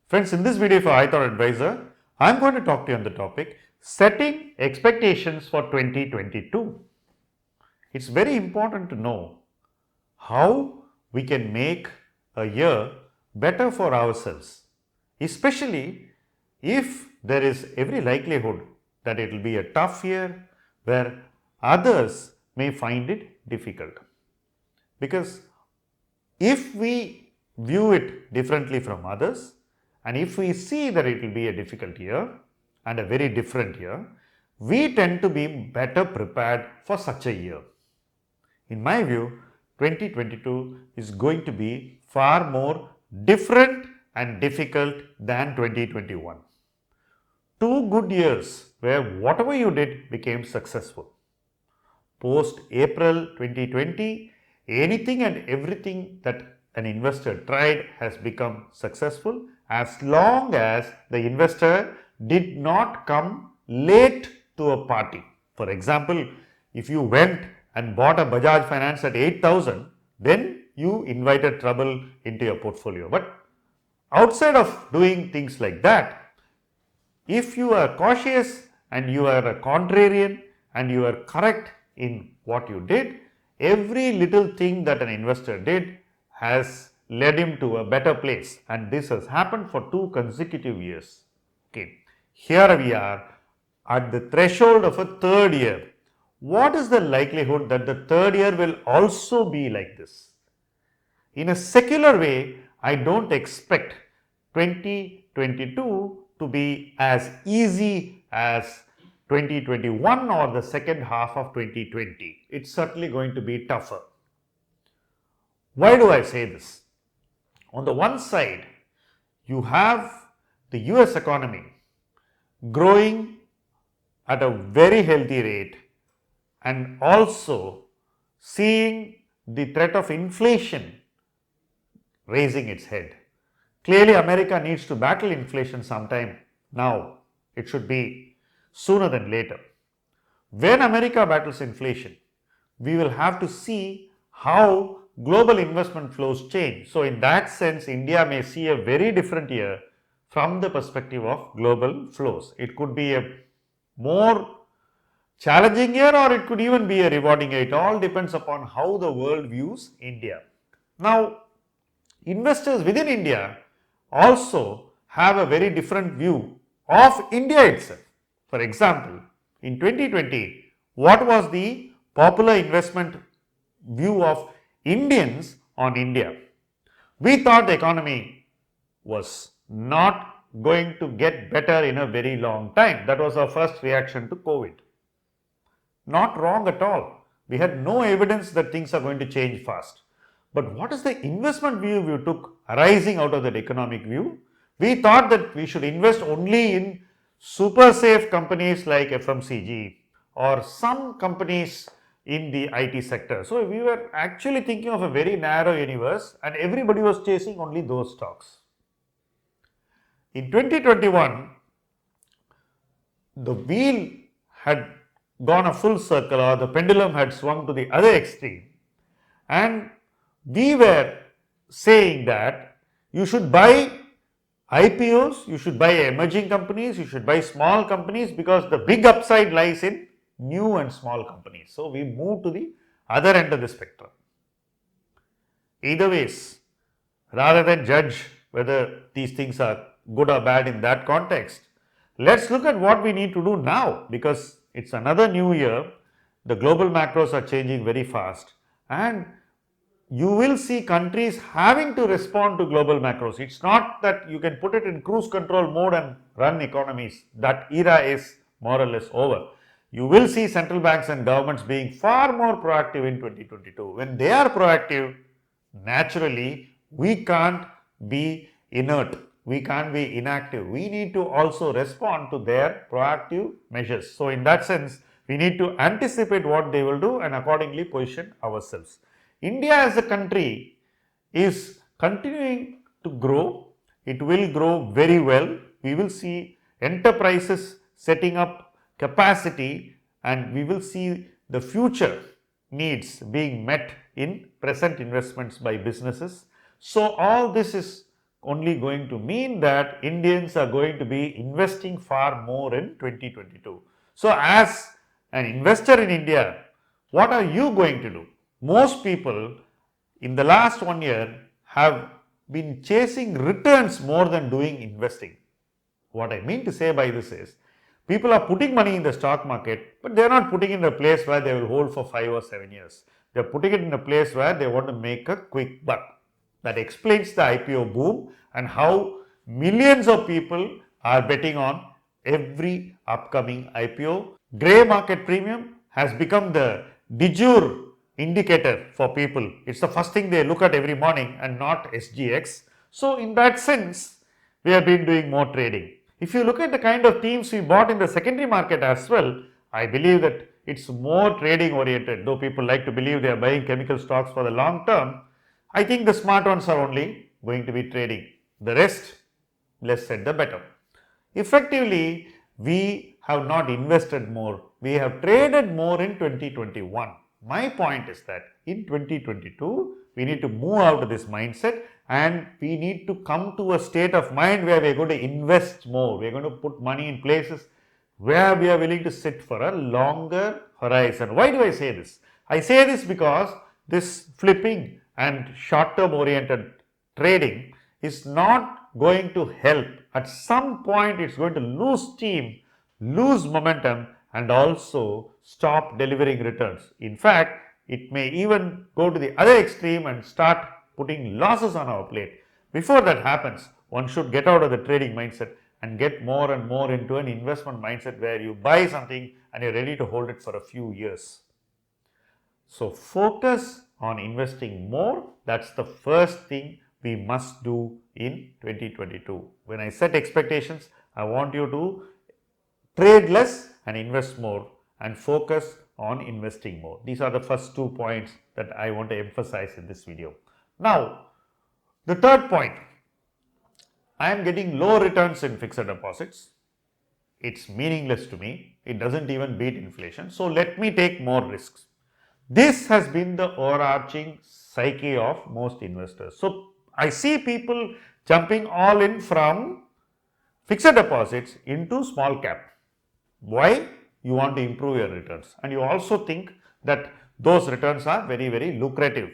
Friends, in this video for iThought Advisor, I am going to talk to you on the topic setting expectations for 2022. It's very important to know how we can make a year better for ourselves, especially if there is every likelihood that it will be a tough year where others may find it difficult. Because if we view it differently from others, and if we see that it will be a difficult year and a very different year, we tend to be better prepared for such a year. In my view, 2022 is going to be far more different and difficult than 2021. Two good years where whatever you did became successful. Post April 2020, anything and everything that an investor tried has become successful as long as the investor did not come late to a party. For example, if you went and bought a Bajaj Finance at 8,000, then you invited trouble into your portfolio. But outside of doing things like that, if you are cautious and you are a contrarian and you are correct in what you did, every little thing that an investor did has led him to a better place, and this has happened for 2 consecutive years. Okay. Here we are at the threshold of a third year. What is the likelihood that the third year will also be like this? In a secular way, I don't expect 2022 to be as easy as 2021 or the second half of 2020. It's certainly going to be tougher. Why do I say this? On the one side, you have the US economy growing at a very healthy rate and also seeing the threat of inflation raising its head. Clearly, America needs to battle inflation sometime now. It should be sooner than later. When America battles inflation, we will have to see how global investment flows change. So, in that sense, India may see a very different year from the perspective of global flows. It could be a more challenging year or it could even be a rewarding year. It all depends upon how the world views India. Now, investors within India also have a very different view of India itself. For example, in 2020, what was the popular investment view of Indians on India? We thought the economy was not going to get better in a very long time. That was our first reaction to COVID. Not wrong at all. We had no evidence that things are going to change fast. But what is the investment view we took arising out of that economic view? We thought that we should invest only in super safe companies like FMCG or some companies in the IT sector. So, we were actually thinking of a very narrow universe and everybody was chasing only those stocks. In 2021, the wheel had gone a full circle or the pendulum had swung to the other extreme, and we were saying that you should buy IPOs, you should buy emerging companies, you should buy small companies because the big upside lies in new and small companies. So, we move to the other end of the spectrum. Either ways, rather than judge whether these things are good or bad in that context, let's look at what we need to do now, because it's another new year, the global macros are changing very fast and you will see countries having to respond to global macros. It's not that you can put it in cruise control mode and run economies. That era is more or less over. You will see central banks and governments being far more proactive in 2022. When they are proactive, naturally, we can't be inert. We can't be inactive. We need to also respond to their proactive measures. So, in that sense, we need to anticipate what they will do and accordingly position ourselves. India as a country is continuing to grow. It will grow very well. We will see enterprises setting up capacity and we will see the future needs being met in present investments by businesses. So, all this is only going to mean that Indians are going to be investing far more in 2022. So, as an investor in India, what are you going to do? Most people in the last 1 year have been chasing returns more than doing investing. What I mean to say by this is, people are putting money in the stock market, but they are not putting it in a place where they will hold for 5 or 7 years. They are putting it in a place where they want to make a quick buck. That explains the IPO boom and how millions of people are betting on every upcoming IPO. Grey market premium has become the de jure indicator for people. It's the first thing they look at every morning and not SGX. So, in that sense, we have been doing more trading. If you look at the kind of themes we bought in the secondary market as well, I believe that it's more trading oriented. Though people like to believe they are buying chemical stocks for the long term, I think the smart ones are only going to be trading. The rest, less said the better. Effectively, we have not invested more. We have traded more in 2021. My point is that in 2022, we need to move out of this mindset and we need to come to a state of mind where we are going to invest more. We are going to put money in places where we are willing to sit for a longer horizon. Why do I say this? I say this because this flipping and short-term oriented trading is not going to help. At some point, it's going to lose steam, lose momentum, and also stop delivering returns. In fact, it may even go to the other extreme and start putting losses on our plate. Before that happens, one should get out of the trading mindset and get more and more into an investment mindset where you buy something and you're ready to hold it for a few years. So, focus on investing more. That's the first thing we must do in 2022. When I set expectations, I want you to trade less and invest more and focus on investing more. These are the first 2 points that I want to emphasize in this video. Now, the third point, I am getting low returns in fixed deposits. It's meaningless to me. It doesn't even beat inflation. So, let me take more risks. This has been the overarching psyche of most investors. So, I see people jumping all in from fixed deposits into small cap. Why? You want to improve your returns and you also think that those returns are very, very lucrative.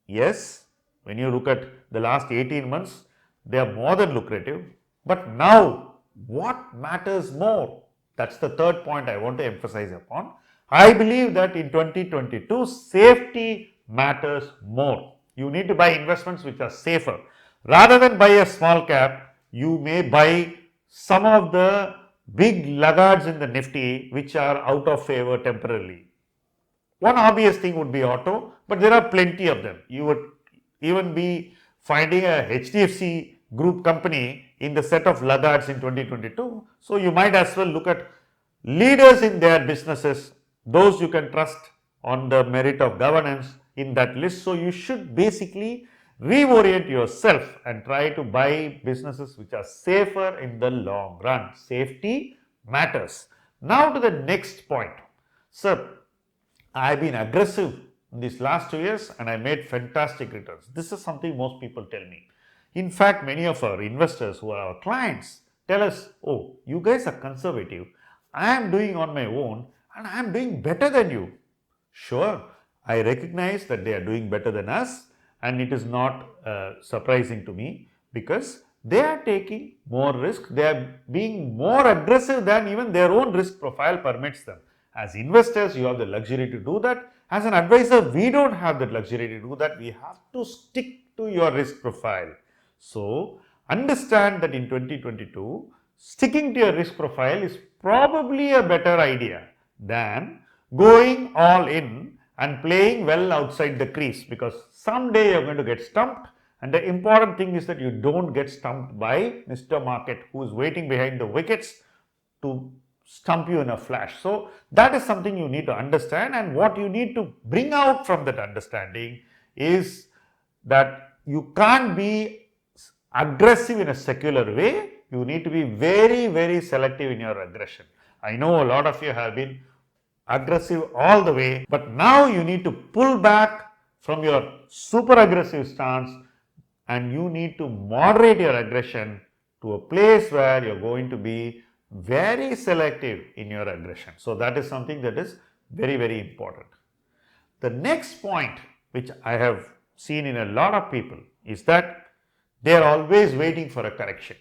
Yes, when you look at the last 18 months, they are more than lucrative. But now, what matters more? That's the third point I want to emphasize upon. I believe that in 2022, safety matters more. You need to buy investments which are safer. Rather than buy a small cap, you may buy some of the big laggards in the Nifty which are out of favor temporarily. One obvious thing would be auto, but there are plenty of them. You would even be finding a HDFC group company in the set of laggards in 2022. So, you might as well look at leaders in their businesses, those you can trust on the merit of governance in that list. So, you should basically reorient yourself and try to buy businesses which are safer in the long run. Safety matters. Now, to the next point. Sir, I have been aggressive in these last 2 years and I made fantastic returns. This is something most people tell me. In fact, many of our investors who are our clients tell us, oh, you guys are conservative. I am doing on my own and I am doing better than you. Sure, I recognize that they are doing better than us and it is not surprising to me because they are taking more risk. They are being more aggressive than even their own risk profile permits them. As investors, you have the luxury to do that. As an advisor, we don't have the luxury to do that. We have to stick to your risk profile. So, understand that in 2022, sticking to your risk profile is probably a better idea than going all in and playing well outside the crease, because someday you are going to get stumped, and the important thing is that you don't get stumped by Mr. Market, who is waiting behind the wickets to stump you in a flash. So, that is something you need to understand, and what you need to bring out from that understanding is that you can't be aggressive in a secular way. You need to be very, very selective in your aggression. I know a lot of you have been aggressive all the way, but now you need to pull back from your super aggressive stance and you need to moderate your aggression to a place where you're going to be very selective in your aggression. So, that is something that is very, very important. The next point which I have seen in a lot of people is that they are always waiting for a correction.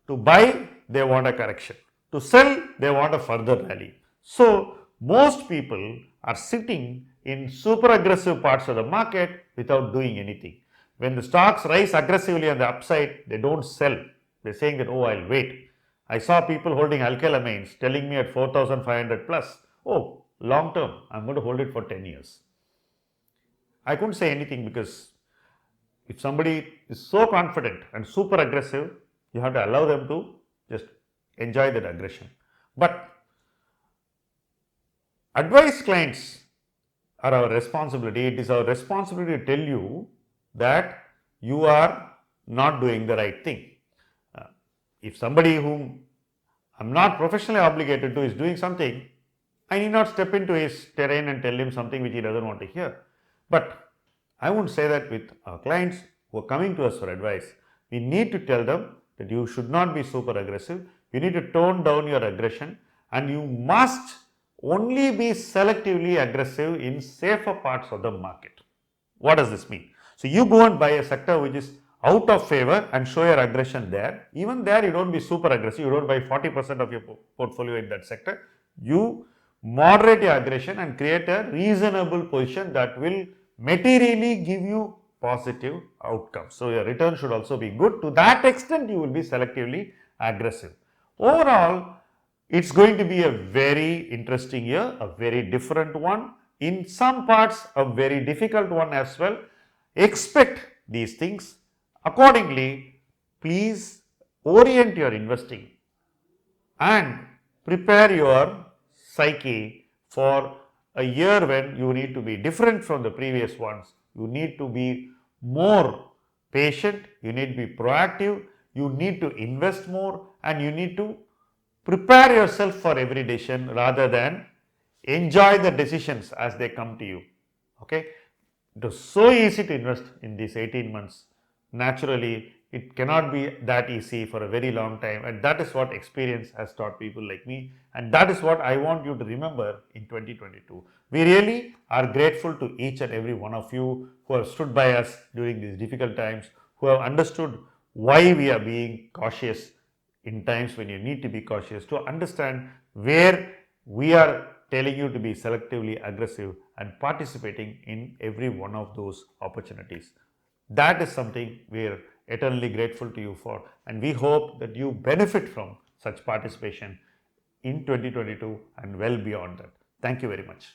To buy, they want a correction. To sell, they want a further rally. So, most people are sitting in super aggressive parts of the market without doing anything. When the stocks rise aggressively on the upside, they don't sell. They're saying that, oh, I'll wait. I saw people holding alkylamines telling me at 4,500 plus, oh, long term, I'm going to hold it for 10 years. I couldn't say anything because if somebody is so confident and super aggressive, you have to allow them to just enjoy that aggression. But advice clients are our responsibility. It is our responsibility to tell you that you are not doing the right thing. If somebody whom I'm not professionally obligated to is doing something, I need not step into his terrain and tell him something which he doesn't want to hear. But I won't say that with our clients who are coming to us for advice. We need to tell them that you should not be super aggressive. You need to tone down your aggression and you must only be selectively aggressive in safer parts of the market. What does this mean? So, you go and buy a sector which is out of favor and show your aggression there. Even there, you don't be super aggressive. You don't buy 40% of your portfolio in that sector. You moderate your aggression and create a reasonable position that will materially give you positive outcomes. So, your return should also be good. To that extent, you will be selectively aggressive. Overall, it's going to be a very interesting year, a very different one. In some parts, a very difficult one as well. Expect these things. Accordingly, please orient your investing and prepare your psyche for a year when you need to be different from the previous ones. You need to be more patient, you need to be proactive, you need to invest more and you need to prepare yourself for every decision rather than enjoy the decisions as they come to you. Okay? It was so easy to invest in these 18 months. Naturally, it cannot be that easy for a very long time, and that is what experience has taught people like me, and that is what I want you to remember in 2022. We really are grateful to each and every one of you who have stood by us during these difficult times, who have understood why we are being cautious in times when you need to be cautious, to understand where we are telling you to be selectively aggressive and participating in every one of those opportunities. That is something we are eternally grateful to you for, and we hope that you benefit from such participation in 2022 and well beyond that. Thank you very much.